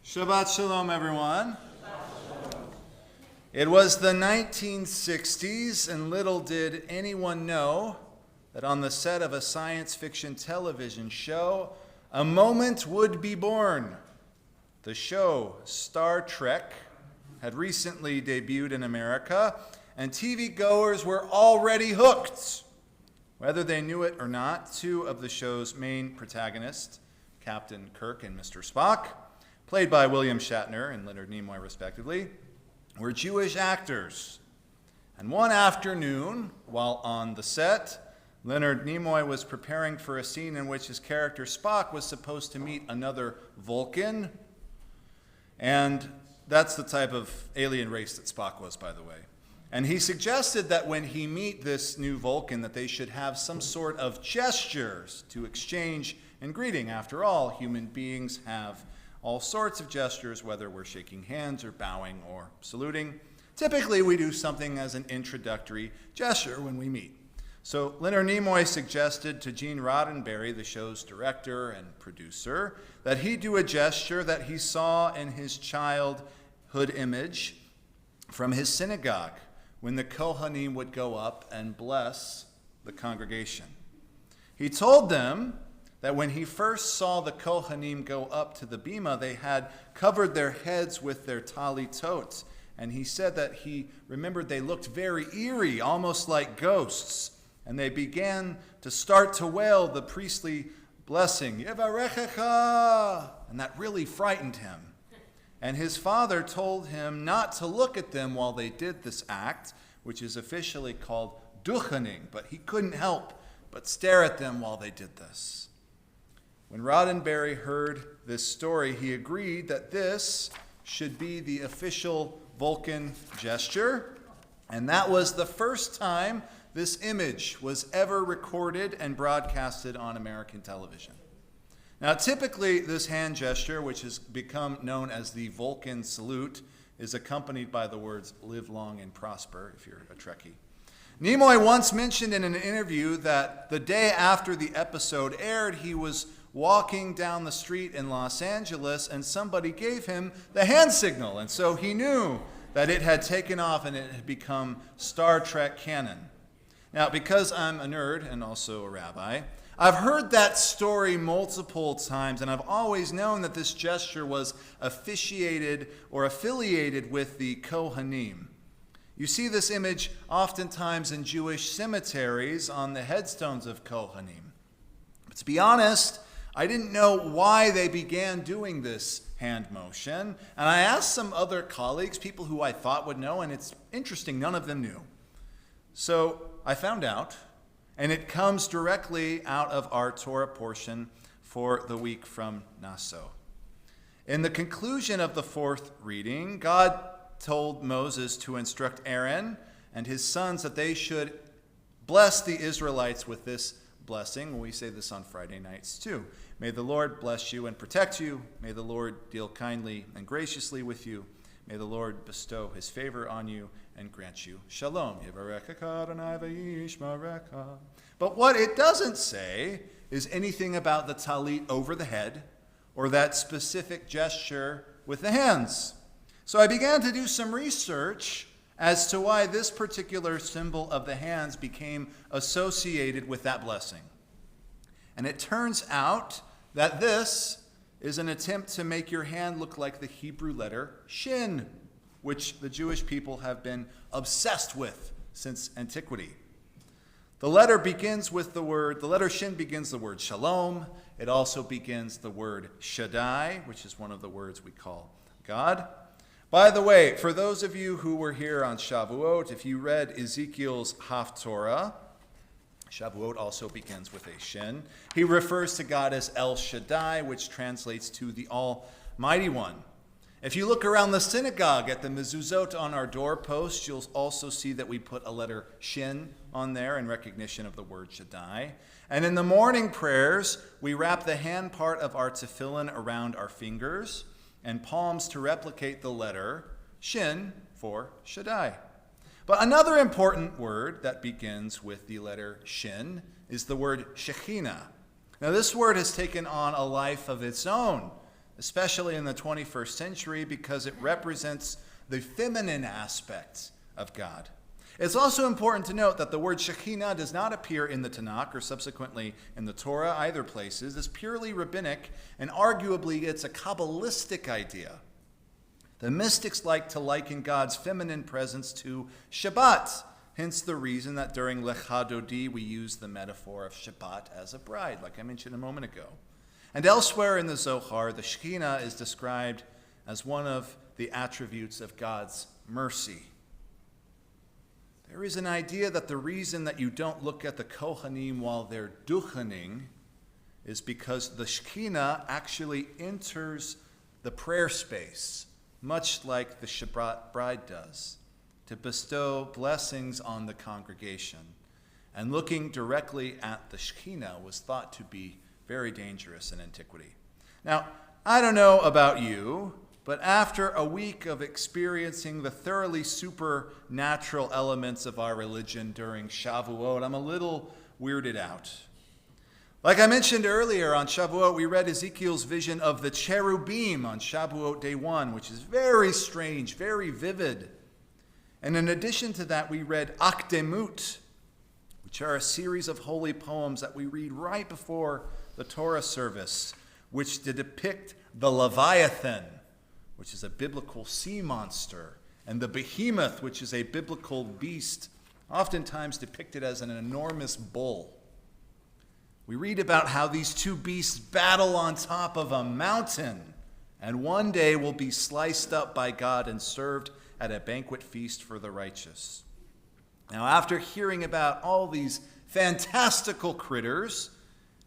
Shabbat Shalom, everyone. It was the 1960s, and little did anyone know that on the set of a science fiction television show, a moment would be born. The show Star Trek had recently debuted in America, and TV goers were already hooked. Whether they knew it or not, two of the show's main protagonists, Captain Kirk and Mr. Spock, played by William Shatner and Leonard Nimoy respectively, were Jewish actors. And one afternoon, while on the set, Leonard Nimoy was preparing for a scene in which his character Spock was supposed to meet another Vulcan. And that's the type of alien race that Spock was, by the way. And he suggested that when he meet this new Vulcan, that they should have some sort of gestures to exchange in greeting. After all, human beings have all sorts of gestures, whether we're shaking hands or bowing or saluting. Typically, we do something as an introductory gesture when we meet. So Leonard Nimoy suggested to Gene Roddenberry, the show's director and producer, that he do a gesture that he saw in his childhood image from his synagogue when the Kohanim would go up and bless the congregation. He told them that when he first saw the Kohanim go up to the bima, they had covered their heads with their talitot. And he said that he remembered they looked very eerie, almost like ghosts. And they began to start to wail the priestly blessing, Yevarechecha, and that really frightened him. And his father told him not to look at them while they did this act, which is officially called duchening, but he couldn't help but stare at them while they did this. When Roddenberry heard this story, he agreed that this should be the official Vulcan gesture, and that was the first time this image was ever recorded and broadcasted on American television. Now, typically, this hand gesture, which has become known as the Vulcan salute, is accompanied by the words, live long and prosper, if you're a Trekkie. Nimoy once mentioned in an interview that the day after the episode aired, he was walking down the street in Los Angeles, and somebody gave him the hand signal, and so he knew that it had taken off and it had become Star Trek canon. Now, because I'm a nerd and also a rabbi, I've heard that story multiple times, and I've always known that this gesture was officiated or affiliated with the Kohanim. You see this image oftentimes in Jewish cemeteries on the headstones of Kohanim. But to be honest, I didn't know why they began doing this hand motion, and I asked some other colleagues, people who I thought would know, and it's interesting, none of them knew. So I found out, and it comes directly out of our Torah portion for the week from Naso. In the conclusion of the fourth reading, God told Moses to instruct Aaron and his sons that they should bless the Israelites with this blessing. We say this on Friday nights too. May the Lord bless you and protect you. May the Lord deal kindly and graciously with you. May the Lord bestow his favor on you and grant you shalom. But what it doesn't say is anything about the talit over the head or that specific gesture with the hands. So I began to do some research as to why this particular symbol of the hands became associated with that blessing. And it turns out that this is an attempt to make your hand look like the Hebrew letter shin, which the Jewish people have been obsessed with since antiquity. The letter shin begins the word shalom. It also begins the word Shaddai, which is one of the words we call God. By the way, for those of you who were here on Shavuot, if you read Ezekiel's Haftorah, Shavuot also begins with a shin. He refers to God as El Shaddai, which translates to the Almighty One. If you look around the synagogue at the mezuzot on our doorposts, you'll also see that we put a letter shin on there in recognition of the word Shaddai. And in the morning prayers, we wrap the hand part of our tefillin around our fingers and palms to replicate the letter shin for Shaddai. But another important word that begins with the letter shin is the word Shekhinah. Now this word has taken on a life of its own especially in the 21st century, because it represents the feminine aspect of God. It's also important to note that the word Shekhinah does not appear in the Tanakh or subsequently in the Torah, either places. It's purely rabbinic, and arguably it's a Kabbalistic idea. The mystics like to liken God's feminine presence to Shabbat, hence the reason that during Lecha Dodi we use the metaphor of Shabbat as a bride, like I mentioned a moment ago. And elsewhere in the Zohar, the Shekhinah is described as one of the attributes of God's mercy. There is an idea that the reason that you don't look at the Kohanim while they're duchening is because the Shekhinah actually enters the prayer space, much like the Shabbat bride does, to bestow blessings on the congregation. And looking directly at the Shekhinah was thought to be very dangerous in antiquity. Now, I don't know about you, but after a week of experiencing the thoroughly supernatural elements of our religion during Shavuot, I'm a little weirded out. Like I mentioned earlier, on Shavuot, we read Ezekiel's vision of the cherubim on Shavuot day 1, which is very strange, very vivid. And in addition to that, we read Akdemut, which are a series of holy poems that we read right before the Torah service, which depict the Leviathan, which is a biblical sea monster, and the behemoth, which is a biblical beast, oftentimes depicted as an enormous bull. We read about how these two beasts battle on top of a mountain, and one day will be sliced up by God and served at a banquet feast for the righteous. Now, after hearing about all these fantastical critters,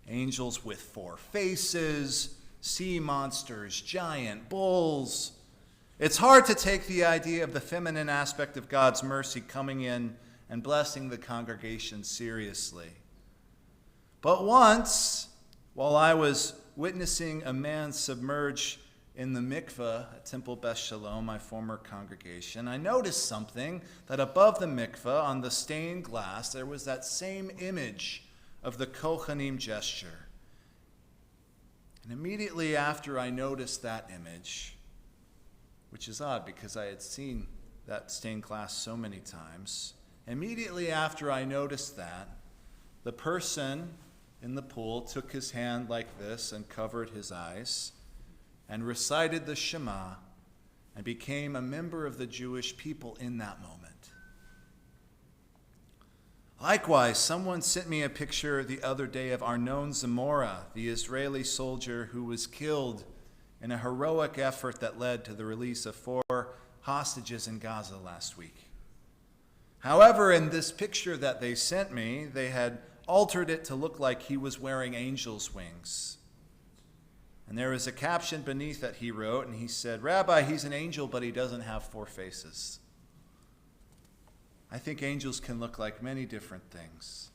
angels with 4 faces, sea monsters, giant bulls, it's hard to take the idea of the feminine aspect of God's mercy coming in and blessing the congregation seriously. But once, while I was witnessing a man submerge in the mikveh at Temple Beth Shalom, my former congregation, I noticed something, that above the mikveh, on the stained glass, there was that same image of the Kohanim gesture. And immediately after I noticed that image, which is odd because I had seen that stained glass so many times, immediately after I noticed that, the person in the pool took his hand like this and covered his eyes and recited the Shema and became a member of the Jewish people in that moment. Likewise, someone sent me a picture the other day of Arnon Zamora, the Israeli soldier who was killed in a heroic effort that led to the release of 4 hostages in Gaza last week. However, in this picture that they sent me, they had altered it to look like he was wearing angel's wings. And there was a caption beneath that he wrote, and he said, "Rabbi, he's an angel, but he doesn't have 4 faces." I think angels can look like many different things.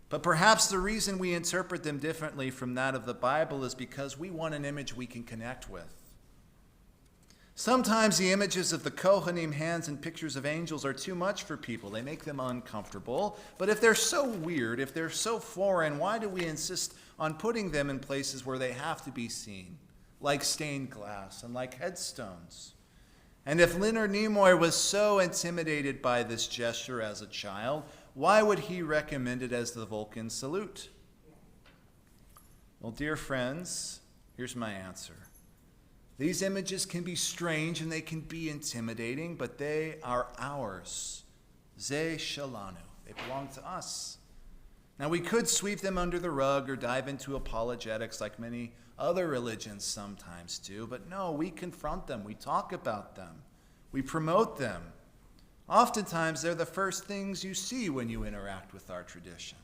But perhaps the reason we interpret them differently from that of the Bible is because we want an image we can connect with. Sometimes the images of the Kohanim hands and pictures of angels are too much for people. They make them uncomfortable. But if they're so weird, if they're so foreign, why do we insist on putting them in places where they have to be seen, like stained glass and like headstones? And if Leonard Nimoy was so intimidated by this gesture as a child, why would he recommend it as the Vulcan salute? Well, dear friends, here's my answer. These images can be strange and they can be intimidating, but they are ours. Ze shalanu. They belong to us. Now, we could sweep them under the rug or dive into apologetics like many other religions sometimes do, but no, we confront them. We talk about them. We promote them. Oftentimes, they're the first things you see when you interact with our tradition.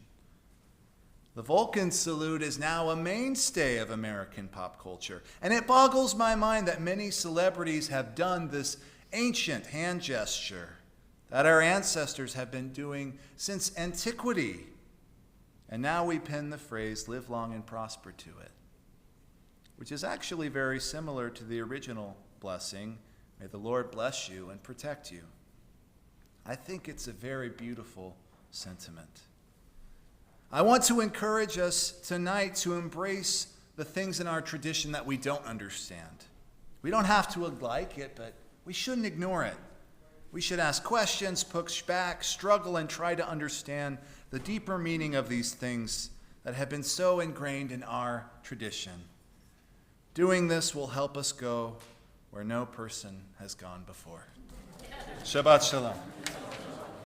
The Vulcan salute is now a mainstay of American pop culture, and it boggles my mind that many celebrities have done this ancient hand gesture that our ancestors have been doing since antiquity. And now we pen the phrase, "live long and prosper" to it, which is actually very similar to the original blessing, "May the Lord bless you and protect you." I think it's a very beautiful sentiment. I want to encourage us tonight to embrace the things in our tradition that we don't understand. We don't have to like it, but we shouldn't ignore it. We should ask questions, push back, struggle, and try to understand the deeper meaning of these things that have been so ingrained in our tradition. Doing this will help us go where no person has gone before. Shabbat Shalom.